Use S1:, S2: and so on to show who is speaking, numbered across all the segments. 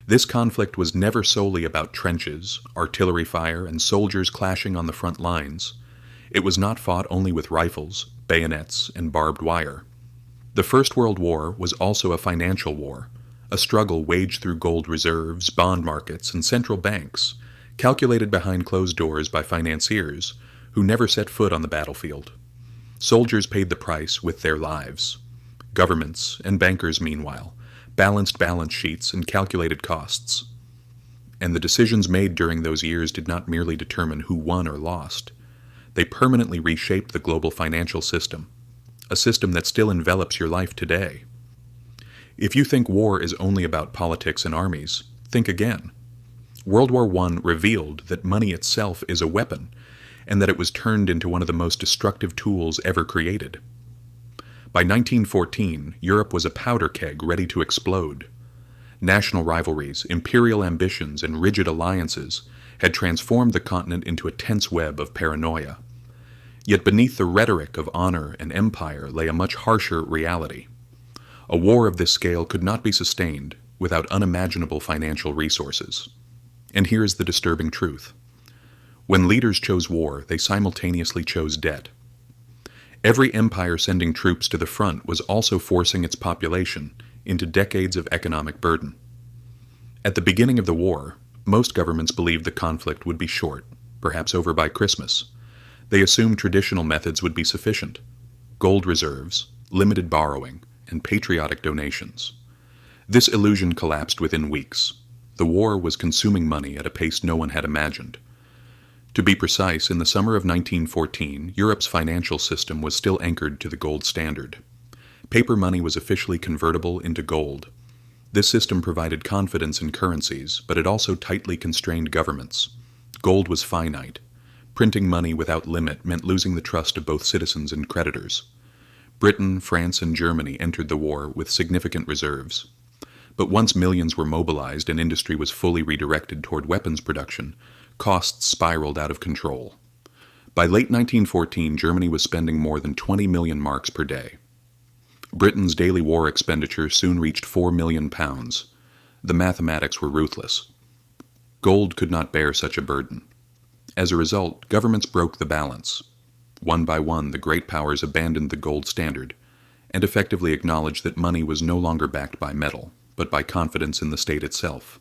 S1: This conflict was never solely about trenches, artillery fire, and soldiers clashing on the front lines. It was not fought only with rifles, bayonets, and barbed wire. The First World War was also a financial war, a struggle waged through gold reserves, bond markets, and central banks, calculated behind closed doors by financiers who never set foot on the battlefield. Soldiers paid the price with their lives. Governments, and bankers meanwhile, balanced balance sheets and calculated costs. And the decisions made during those years did not merely determine who won or lost. They permanently reshaped the global financial system, a system that still envelops your life today. If you think war is only about politics and armies, think again. World War I revealed that money itself is a weapon, and that it was turned into one of the most destructive tools ever created. By 1914, Europe was a powder keg ready to explode. National rivalries, imperial ambitions, and rigid alliances had transformed the continent into a tense web of paranoia. Yet beneath the rhetoric of honor and empire lay a much harsher reality. A war of this scale could not be sustained without unimaginable financial resources. And here is the disturbing truth. When leaders chose war, they simultaneously chose debt. Every empire sending troops to the front was also forcing its population into decades of economic burden. At the beginning of the war, most governments believed the conflict would be short, perhaps over by Christmas. They assumed traditional methods would be sufficient: gold reserves, limited borrowing, and patriotic donations. This illusion collapsed within weeks. The war was consuming money at a pace no one had imagined. To be precise, in the summer of 1914, Europe's financial system was still anchored to the gold standard. Paper money was officially convertible into gold. This system provided confidence in currencies, but it also tightly constrained governments. Gold was finite. Printing money without limit meant losing the trust of both citizens and creditors. Britain, France, and Germany entered the war with significant reserves. But once millions were mobilized and industry was fully redirected toward weapons production, costs spiraled out of control. By late 1914, Germany was spending more than 20 million marks per day. Britain's daily war expenditure soon reached 4 million pounds. The mathematics were ruthless. Gold could not bear such a burden. As a result, governments broke the balance. One by one, the great powers abandoned the gold standard and effectively acknowledged that money was no longer backed by metal, but by confidence in the state itself.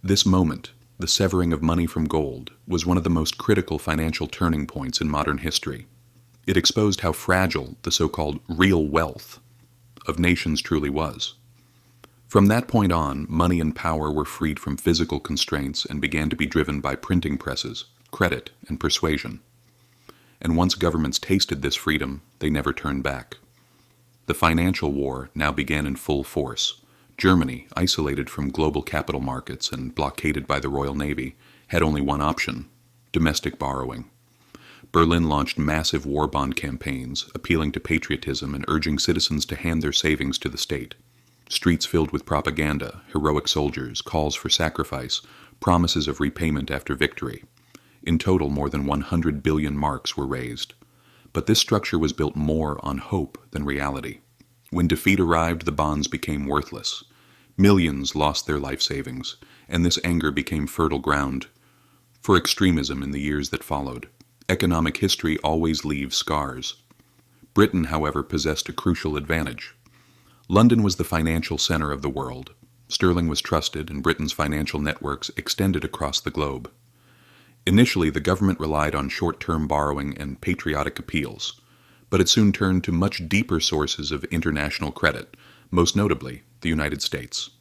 S1: This moment, the severing of money from gold, was one of the most critical financial turning points in modern history. It exposed how fragile the so-called real wealth of nations truly was. From that point on, money and power were freed from physical constraints and began to be driven by printing presses, credit, and persuasion. And once governments tasted this freedom, they never turned back. The financial war now began in full force. Germany, isolated from global capital markets and blockaded by the Royal Navy, had only one option: domestic borrowing. Berlin launched massive war bond campaigns, appealing to patriotism and urging citizens to hand their savings to the state. Streets filled with propaganda, heroic soldiers, calls for sacrifice, promises of repayment after victory. In total, more than 100 billion marks were raised. But this structure was built more on hope than reality. When defeat arrived, the bonds became worthless. Millions lost their life savings, and this anger became fertile ground for extremism in the years that followed. Economic history always leaves scars. Britain, however, possessed a crucial advantage. London was the financial center of the world. Sterling was trusted, and Britain's financial networks extended across the globe. Initially, the government relied on short-term borrowing and patriotic appeals, but it soon turned to much deeper sources of international credit, most notably the United States.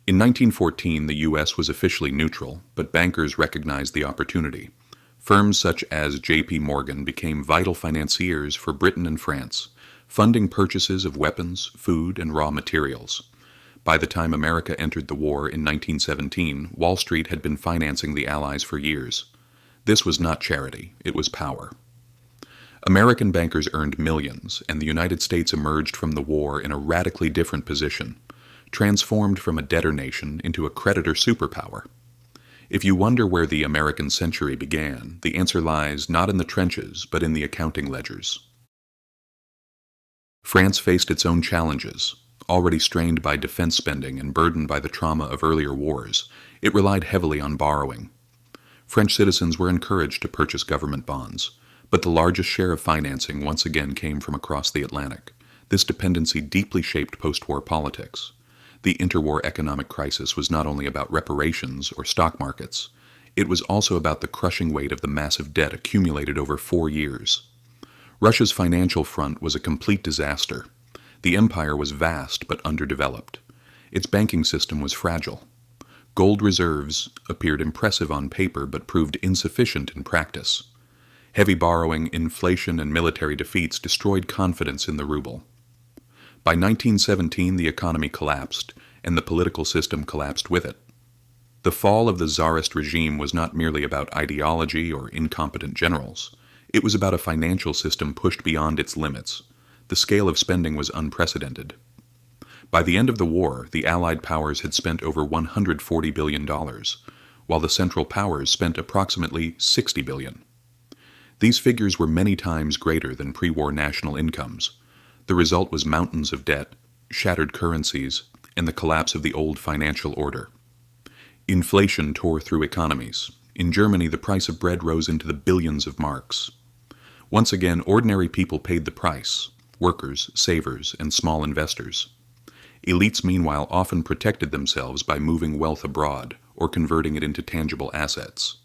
S1: In 1914, the U.S. was officially neutral, but bankers recognized the opportunity. Firms such as J.P. Morgan became vital financiers for Britain and France, funding purchases of weapons, food, and raw materials. By the time America entered the war in 1917, Wall Street had been financing the Allies for years. This was not charity, it was power. American bankers earned millions, and the United States emerged from the war in a radically different position, transformed from a debtor nation into a creditor superpower. If you wonder where the American century began, the answer lies not in the trenches, but in the accounting ledgers. France faced its own challenges. Already strained by defense spending and burdened by the trauma of earlier wars, it relied heavily on borrowing. French citizens were encouraged to purchase government bonds, but the largest share of financing once again came from across the Atlantic. This dependency deeply shaped post-war politics. The interwar economic crisis was not only about reparations or stock markets, it was also about the crushing weight of the massive debt accumulated over 4 years. Russia's financial front was a complete disaster. The empire was vast but underdeveloped. Its banking system was fragile. Gold reserves appeared impressive on paper but proved insufficient in practice. Heavy borrowing, inflation, and military defeats destroyed confidence in the ruble. By 1917, the economy collapsed, and the political system collapsed with it. The fall of the Tsarist regime was not merely about ideology or incompetent generals. It was about a financial system pushed beyond its limits. The scale of spending was unprecedented. By the end of the war, the Allied powers had spent over $140 billion, while the Central Powers spent approximately $60 billion. These figures were many times greater than pre-war national incomes. The result was mountains of debt, shattered currencies, and the collapse of the old financial order. Inflation tore through economies. In Germany, the price of bread rose into the billions of marks. Once again, ordinary people paid the price: workers, savers, and small investors. Elites, meanwhile, often protected themselves by moving wealth abroad or converting it into tangible assets.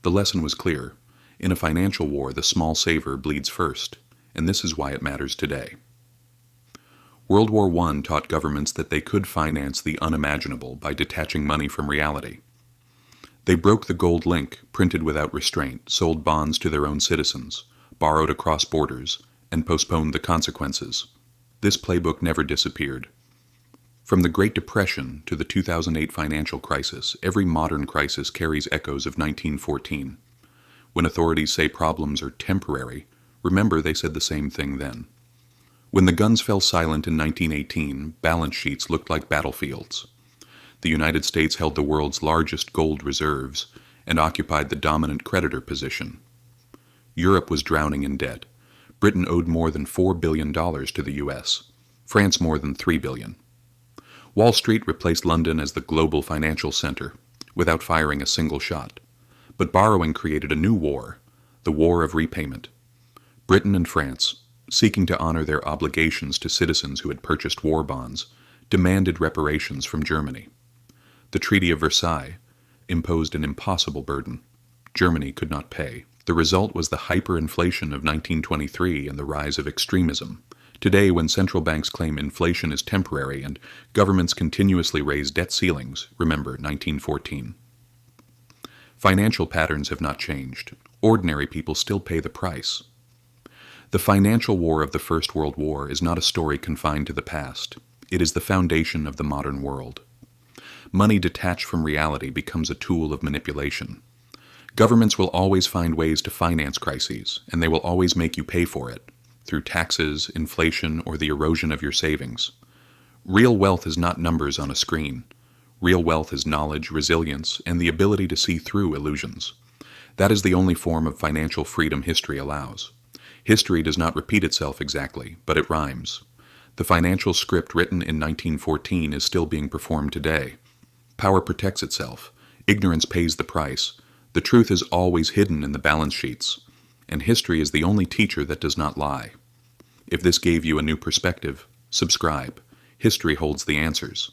S1: The lesson was clear. In a financial war, the small saver bleeds first, and this is why it matters today. World War I taught governments that they could finance the unimaginable by detaching money from reality. They broke the gold link, printed without restraint, sold bonds to their own citizens, borrowed across borders, and postponed the consequences. This playbook never disappeared. From the Great Depression to the 2008 financial crisis, every modern crisis carries echoes of 1914. When authorities say problems are temporary, remember they said the same thing then. When the guns fell silent in 1918, balance sheets looked like battlefields. The United States held the world's largest gold reserves and occupied the dominant creditor position. Europe was drowning in debt. Britain owed more than $4 billion to the U.S., France more than $3 billion. Wall Street replaced London as the global financial center, without firing a single shot. But borrowing created a new war, the War of Repayment. Britain and France, seeking to honor their obligations to citizens who had purchased war bonds, demanded reparations from Germany. The Treaty of Versailles imposed an impossible burden. Germany could not pay. The result was the hyperinflation of 1923 and the rise of extremism. Today, when central banks claim inflation is temporary and governments continuously raise debt ceilings, remember 1914. Financial patterns have not changed. Ordinary people still pay the price. The financial war of the First World War is not a story confined to the past. It is the foundation of the modern world. Money detached from reality becomes a tool of manipulation. Governments will always find ways to finance crises, and they will always make you pay for it, through taxes, inflation, or the erosion of your savings. Real wealth is not numbers on a screen. Real wealth is knowledge, resilience, and the ability to see through illusions. That is the only form of financial freedom history allows. History does not repeat itself exactly, but it rhymes. The financial script written in 1914 is still being performed today. Power protects itself. Ignorance pays the price. The truth is always hidden in the balance sheets. And history is the only teacher that does not lie. If this gave you a new perspective, subscribe. History holds the answers.